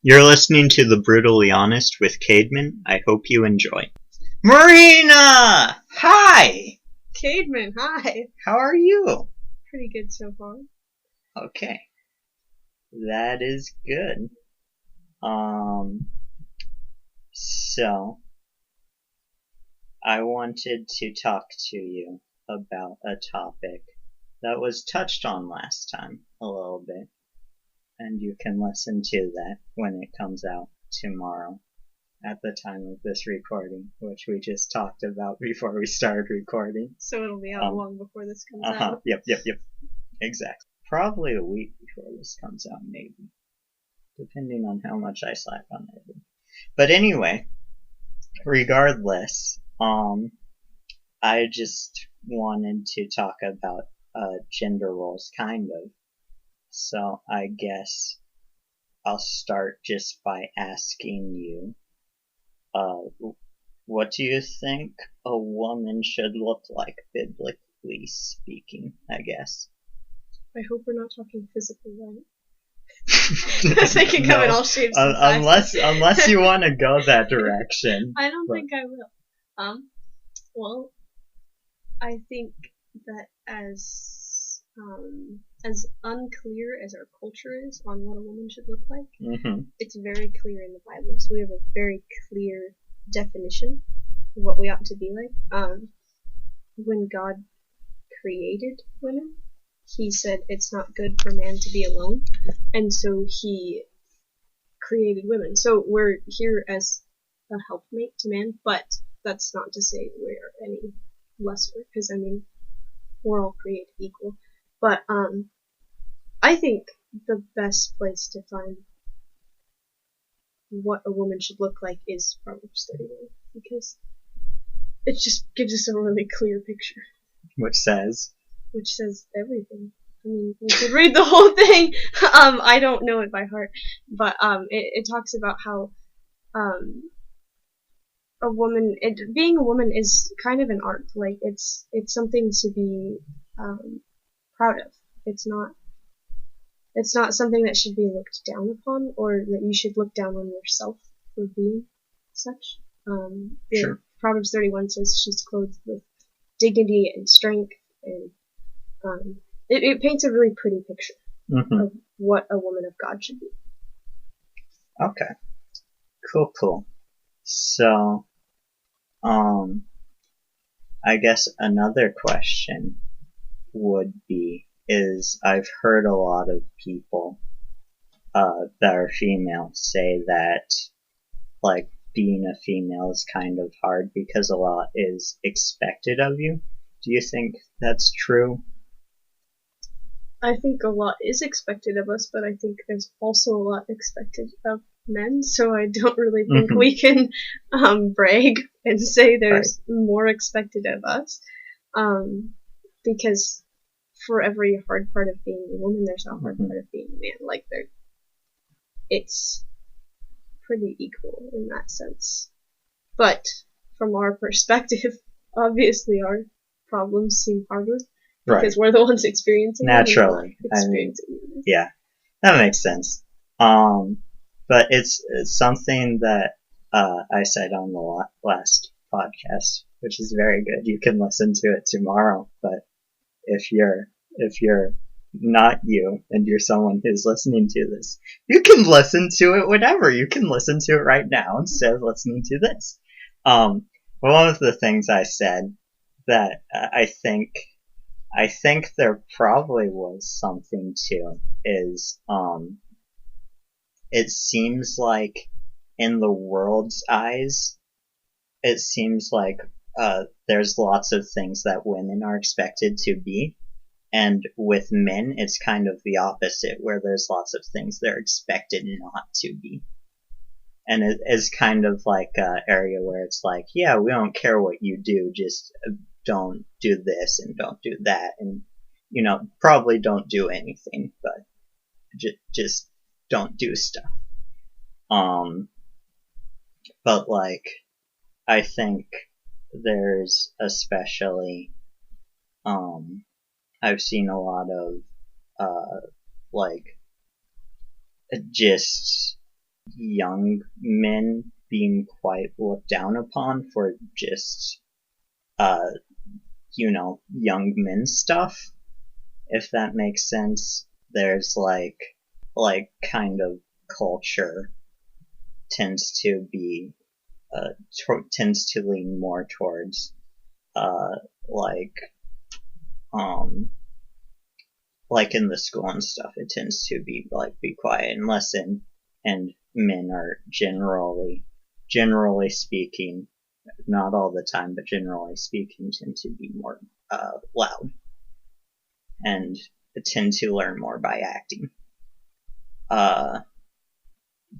You're listening to The Brutally Honest with Cademan. I hope you enjoy. Marina! Hi! Cademan, hi. How are you? Pretty good so far. Okay. That is good. So, I wanted to talk to you about a topic that was touched on last time a little bit. And you can listen to that when it comes out tomorrow at the time of this recording, which we just talked about before we started recording. So it'll be out long before this comes out. Yep. Exactly. Probably a week before this comes out, maybe. Depending on how much I slack on it. But anyway, regardless, I just wanted to talk about gender roles, kind of. So I guess I'll start just by asking you, what do you think a woman should look like, biblically speaking, I guess? I hope we're not talking physical, right? Because they can come in all shapes and sizes. Unless you want to go that direction. I don't think I will. Well, I think that as unclear as our culture is on what a woman should look like, it's very clear in the Bible. So we have a very clear definition of what we ought to be like. When God created women, he said it's not good for man to be alone, and so he created women. So we're here as a helpmate to man, but that's not to say we're any lesser, because I mean we're all created equal. But I think the best place to find what a woman should look like is Proverbs 31, because it just gives us a really clear picture. Which says Everything. I mean, you could read the whole thing. I don't know it by heart, but it talks about how being a woman is kind of an art. Like it's something to be proud of. It's not something that should be looked down upon, or that you should look down on yourself for being such. Sure. Proverbs 31 says she's clothed with dignity and strength, and it paints a really pretty picture of what a woman of God should be. Okay. Cool. So, I guess another question would be, I've heard a lot of people that are female say that, like, being a female is kind of hard because a lot is expected of you. Do you think that's true? I think a lot is expected of us, but I think there's also a lot expected of men, so I don't really think we can brag and say there's more expected of us, because for every hard part of being a woman, there's a hard part of being a man. Like, it's pretty equal in that sense. But from our perspective, obviously our problems seem harder. Because we're the ones experiencing naturally. Yeah, that makes sense. But it's something that I said on the last podcast, which is very good. You can listen to it tomorrow. But if you're not you and you're someone who's listening to this, you can listen to it whenever. You can listen to it right now instead of listening to this. One of the things I said that I think there probably was something to is, it seems like in the world's eyes, it seems like there's lots of things that women are expected to be, and with men it's kind of the opposite, where there's lots of things they're expected not to be. And it is kind of like an area where it's like, yeah, we don't care what you do, just don't do this and don't do that, and probably don't do anything, but just don't do stuff. But like, I think there's especially, I've seen a lot of, like, just young men being quite looked down upon for just, young men stuff, if that makes sense. There's kind of culture tends to be, tends to lean more towards, uh, like, um, like in the school and stuff, it tends to be be quiet and listen, and men are generally speaking, not all the time, but generally speaking, tend to be more loud and tend to learn more by acting.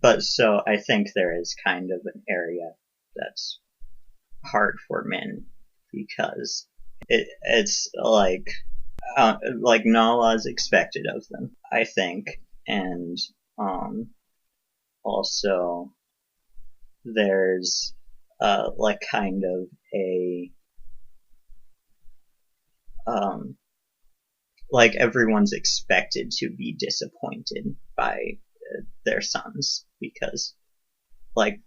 But so I think there is kind of an area that's hard for men because it's like not is expected of them, I think, and also there's kind of a like everyone's expected to be disappointed by their sons because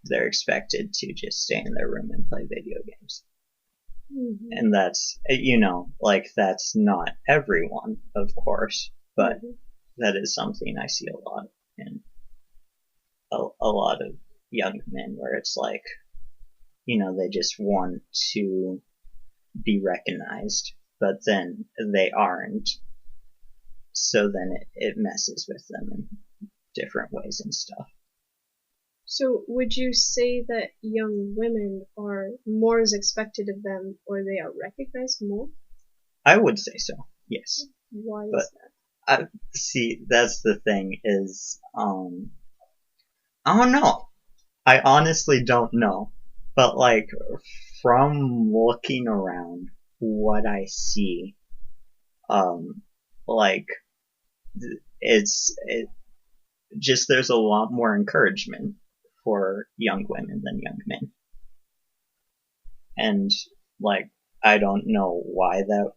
they're expected to just stay in their room and play video games. Mm-hmm. And that's, that's not everyone, of course, but mm-hmm. that is something I see a lot in a lot of young men where it's they just want to be recognized, but then they aren't. So then it messes with them in different ways and stuff. So would you say that young women are more is expected of them, or they are recognized more? I would say so, yes. Why is that? See, that's the thing is, I don't know. I honestly don't know. But from looking around, what I see, just there's a lot more encouragement for young women than young men. And I don't know why that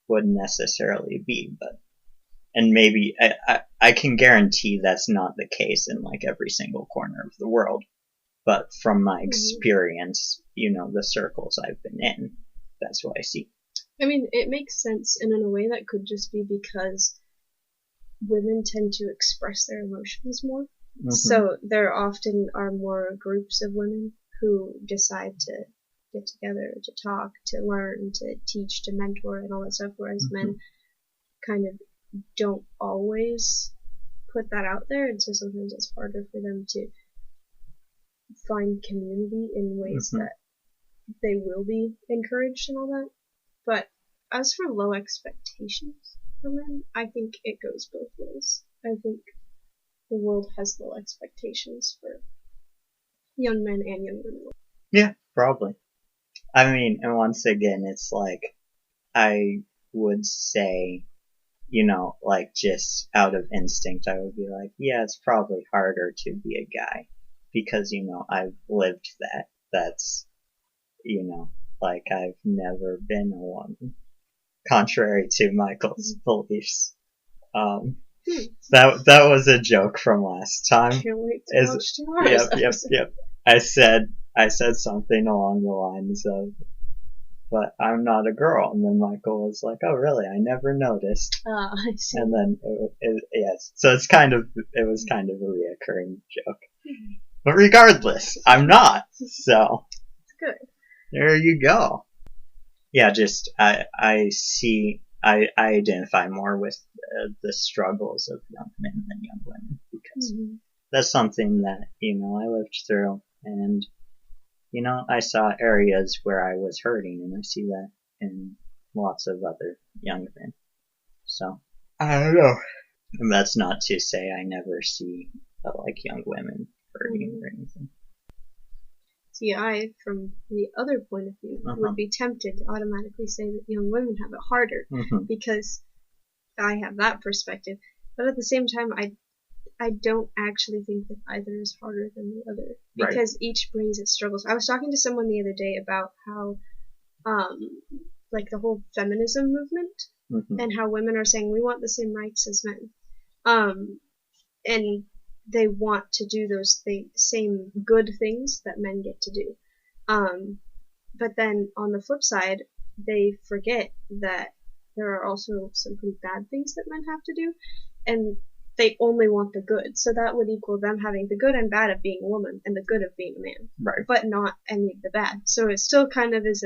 would necessarily be, and maybe I can guarantee that's not the case in every single corner of the world. But from my experience, the circles I've been in, that's what I see. I mean, it makes sense, and in a way that could just be because women tend to express their emotions more. Mm-hmm. So there often are more groups of women who decide to get together, to talk, to learn, to teach, to mentor, and all that stuff, whereas mm-hmm. men kind of don't always put that out there, and so sometimes it's harder for them to find community in ways mm-hmm. that they will be encouraged and all that. But as for low expectations for men, I think it goes both ways. I think the world has low expectations for young men and young women. Yeah, probably. I mean, and once again, it's I would say, just out of instinct, I would be yeah, it's probably harder to be a guy because, I've lived that. That's, I've never been a woman, contrary to Michael's beliefs. That was a joke from last time. Can't wait to watch tomorrow's Yep. I said something along the lines of, but I'm not a girl. And then Michael was like, oh, really? I never noticed. I see. And then, yes. So it was kind of a reoccurring joke. Mm-hmm. But regardless, I'm not. So. It's good. There you go. Yeah, just, I identify more with the struggles of young men than young women because mm-hmm. that's something that, I lived through. And, I saw areas where I was hurting, and I see that in lots of other young men. So, I don't know. And that's not to say I never see, young women hurting or anything. See, I, from the other point of view, uh-huh. would be tempted to automatically say that young women have it harder mm-hmm. because I have that perspective. But at the same time, I don't actually think that either is harder than the other because each brings its struggles. I was talking to someone the other day about how, the whole feminism movement mm-hmm. and how women are saying we want the same rights as men. And they want to do those same good things that men get to do. But then on the flip side, they forget that there are also some pretty bad things that men have to do, and they only want the good. So that would equal them having the good and bad of being a woman and the good of being a man, right? But not any of the bad. So it still kind of is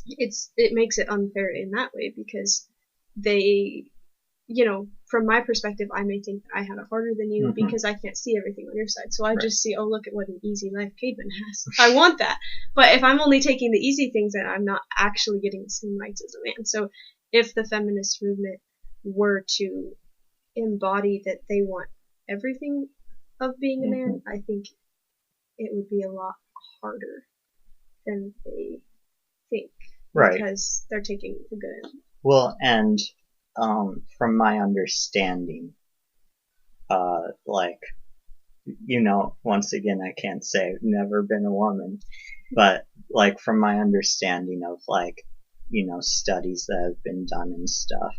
it makes it unfair in that way because they, from my perspective, I may think that I have it harder than you because I can't see everything on your side. So I just see, oh, look at what an easy life Cademan has. I want that. But if I'm only taking the easy things, then I'm not actually getting the same rights as a man. So if the feminist movement were to embody that they want everything of being a man, I think it would be a lot harder than they think. Right. Because they're taking the good end. Well, and from my understanding, like, once again, I can't say I've never been a woman, but like from my understanding of like, studies that have been done and stuff,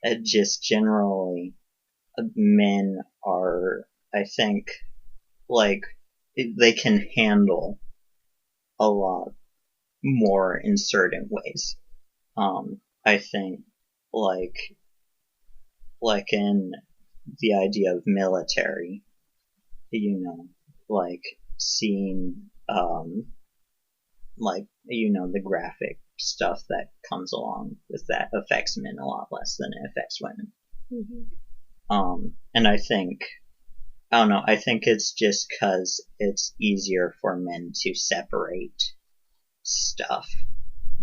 it just generally men are, I think, like they can handle a lot more in certain ways. I think like in the idea of military, like seeing like the graphic stuff that comes along with that affects men a lot less than it affects women. And I think I don't know. I think it's just because it's easier for men to separate stuff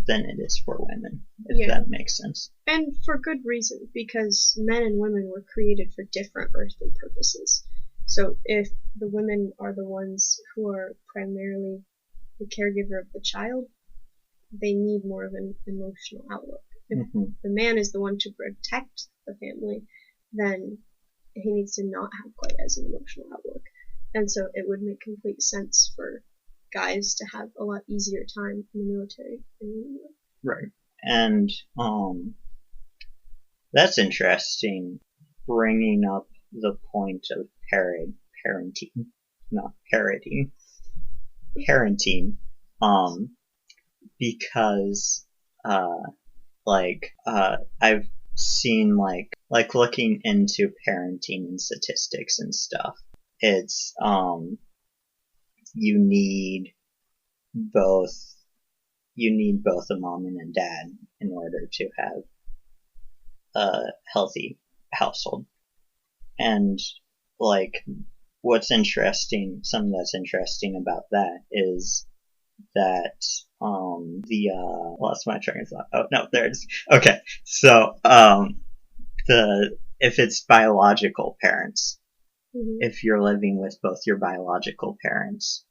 than it is for women, if that makes sense. And for good reason, because men and women were created for different earthly purposes. So if the women are the ones who are primarily the caregiver of the child, they need more of an emotional outlook. If the man is the one to protect the family, then he needs to not have quite as an emotional outlook. And so it would make complete sense for guys to have a lot easier time in the military than women would. Right. And that's interesting, bringing up the point of parenting, not parroting, parenting, because I've seen like looking into parenting and statistics and stuff. It's you need both a mom and a dad in order to have a healthy household. And like something that's interesting about that is that lost my train of thought. Oh no, there it is. Okay. So if it's biological parents, if you're living with both your biological parents,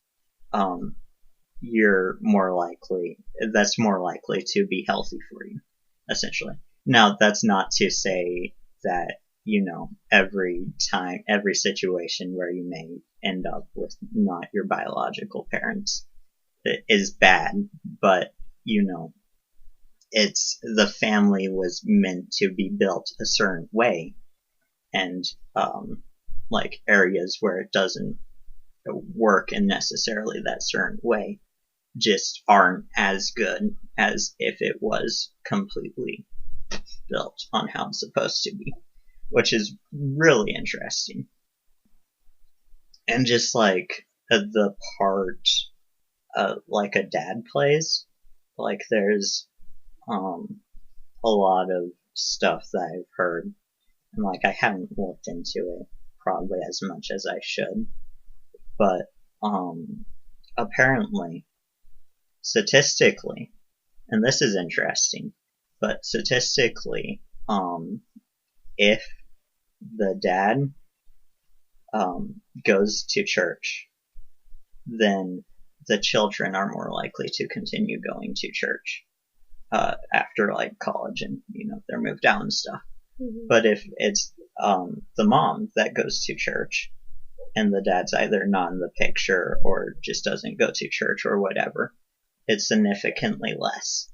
that's more likely to be healthy for you, essentially. Now, that's not to say that, every situation where you may end up with not your biological parents is bad, but, it's the family was meant to be built a certain way, and, like areas where it doesn't work in necessarily that certain way just aren't as good as if it was completely built on how it's supposed to be, which is really interesting. And just like the part like a dad plays, like there's a lot of stuff that I've heard, and like I haven't looked into it probably as much as I should, but apparently statistically, and this is interesting, but statistically, if the dad goes to church, then the children are more likely to continue going to church after like college and they're moved out and stuff. But if it's the mom that goes to church and the dad's either not in the picture or just doesn't go to church or whatever, it's significantly less.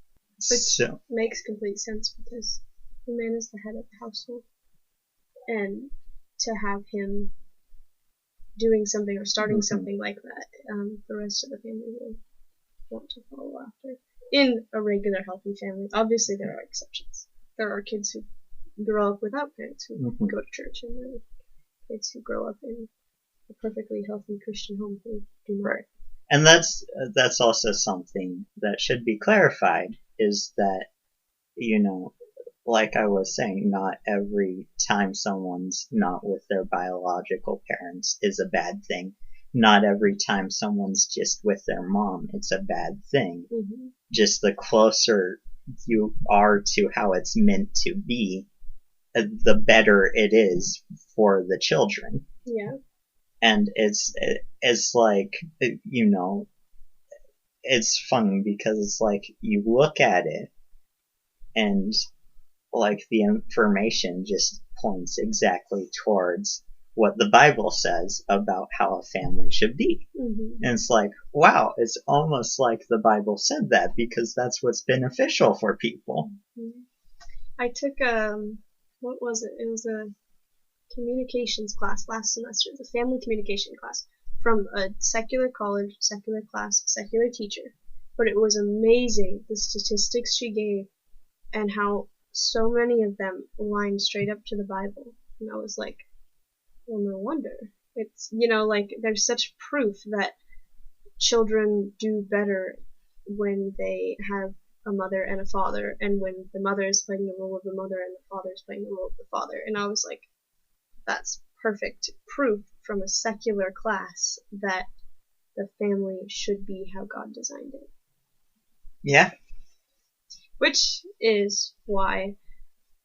Which makes complete sense because the man is the head of the household. And to have him doing something or starting something like that, the rest of the family will want to follow after. In a regular, healthy family, obviously there are exceptions. There are kids who grow up without parents who go to church, and there are kids who grow up in a perfectly healthy Christian home who do not. Right. And that's also something that should be clarified, is that, like I was saying, not every time someone's not with their biological parents is a bad thing. Not every time someone's just with their mom, it's a bad thing. Mm-hmm. Just the closer you are to how it's meant to be, the better it is for the children. Yeah. And it's like, it's funny because it's like you look at it and like the information just points exactly towards what the Bible says about how a family should be. Mm-hmm. And it's like, wow, it's almost like the Bible said that because that's what's beneficial for people. Mm-hmm. I took, what was it? It was a communications class last semester. It was a family communication class from a secular college, secular class, secular teacher. But it was amazing, the statistics she gave and how so many of them line straight up to the Bible. And I was like, well, no wonder. It's, like, there's such proof that children do better when they have a mother and a father, and when the mother is playing the role of the mother and the father is playing the role of the father. And I was like, that's perfect proof from a secular class that the family should be how God designed it. Yeah. Which is why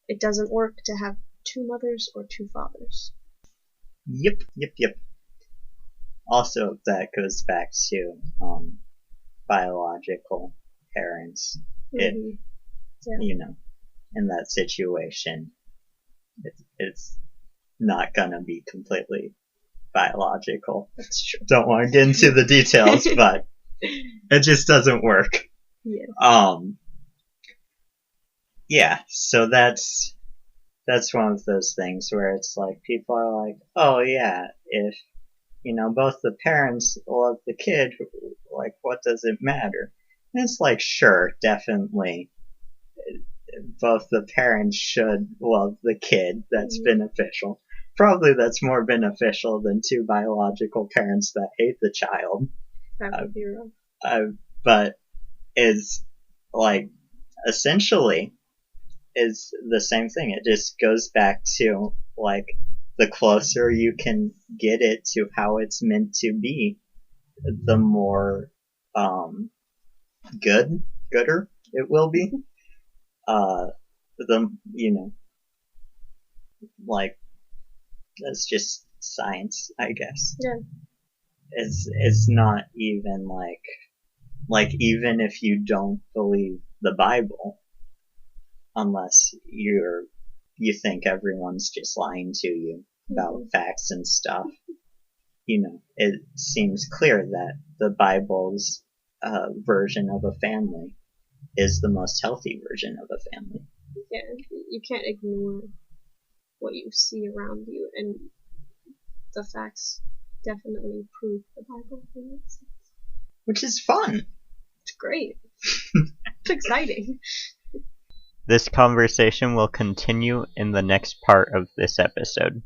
it doesn't work to have two mothers or two fathers. Yep. Also, that goes back to biological parents. Mm-hmm. In that situation, it's not gonna be completely biological. That's true. Don't want to get into the details, but it just doesn't work. Yeah. Yeah, so that's one of those things where it's like people are like, oh yeah, if both the parents love the kid, like what does it matter? And it's like, sure, definitely both the parents should love the kid. That's beneficial. Probably that's more beneficial than two biological parents that hate the child. That would be rough. But is like essentially is the same thing. It just goes back to like the closer you can get it to how it's meant to be, the more gooder it will be. Like that's just science, I guess. Yeah. It's not even like even if you don't believe the Bible, unless you think everyone's just lying to you about facts and stuff, it seems clear that the Bible's version of a family is the most healthy version of a family. Yeah, you can't ignore what you see around you, and the facts definitely prove the Bible in that sense. Which is fun. It's great. It's exciting. This conversation will continue in the next part of this episode.